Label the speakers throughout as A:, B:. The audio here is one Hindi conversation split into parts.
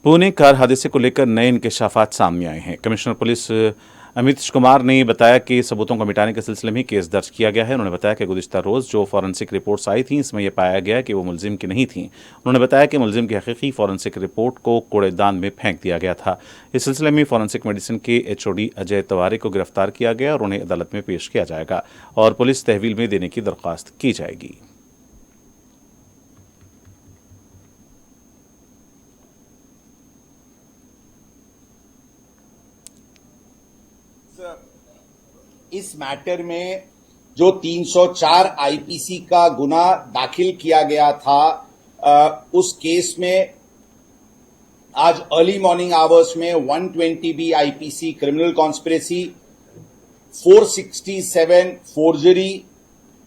A: पुणे कार हादसे को लेकर नए इंकशाफात सामने आए हैं। कमिश्नर पुलिस अमित कुमार ने बताया कि सबूतों को मिटाने के सिलसिले में केस दर्ज किया गया है। उन्होंने बताया कि गुज़िश्ता रोज जो फॉरेंसिक रिपोर्ट्स आई थी, इसमें यह पाया गया कि वो मुलजिम की नहीं थी। उन्होंने बताया कि मुलजिम की हकीकी फॉरेंसिक रिपोर्ट को कूड़ेदान में फेंक दिया गया था। इस सिलसिले में फॉरेंसिक मेडिसिन के HOD अजय तिवारी को गिरफ्तार किया गया और उन्हें अदालत में पेश किया जाएगा और पुलिस तहवील में देने की दरख्वास्त की जाएगी।
B: इस मैटर में जो 304 IPC का गुना दाखिल किया गया था, उस केस में आज अर्ली मॉर्निंग आवर्स में 120B IPC criminal conspiracy, 467 forgery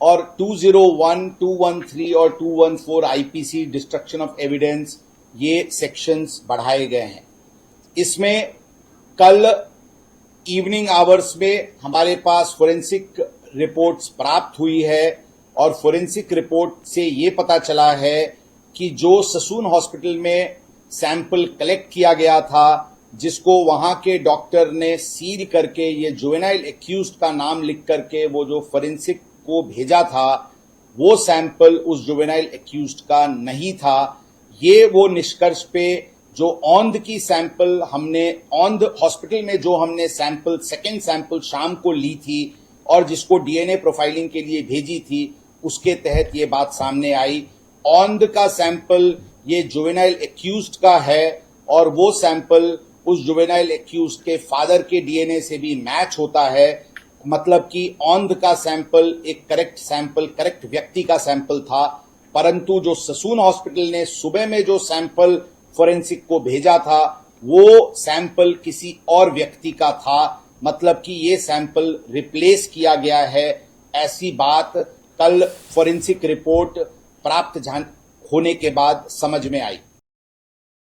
B: और 201, 213 और 214 IPC डिस्ट्रक्शन ऑफ एविडेंस, ये सेक्शंस बढ़ाए गए हैं। इसमें कल इवनिंग आवर्स में हमारे पास फोरेंसिक रिपोर्ट्स प्राप्त हुई है और फोरेंसिक रिपोर्ट से ये पता चला है कि जो ससून हॉस्पिटल में सैंपल कलेक्ट किया गया था, जिसको वहां के डॉक्टर ने सील करके ये जुवेनाइल एक्यूज्ड का नाम लिख करके वो जो फोरेंसिक को भेजा था, वो सैंपल उस जुवेनाइल एक्यूज्ड का नहीं था। ये वो निष्कर्ष पे जो औंध की सैंपल हमने औंध हॉस्पिटल में जो हमने सैंपल सेकेंड सैंपल शाम को ली थी और जिसको DNA प्रोफाइलिंग के लिए भेजी थी, उसके तहत ये बात सामने आई। औंध का सैंपल ये जुवेनाइल एक्यूज्ड का है और वो सैंपल उस जुवेनाइल एक्यूज्ड के फादर के DNA से भी मैच होता है। मतलब कि औंध का सैंपल एक करेक्ट व्यक्ति का सैंपल था, परंतु जो ससून हॉस्पिटल ने सुबह में जो सैंपल फोरेंसिक को भेजा था, वो सैंपल किसी और व्यक्ति का था। मतलब कि ये सैंपल रिप्लेस किया गया है। ऐसी बात कल फोरेंसिक रिपोर्ट प्राप्त होने के बाद समझ में आई।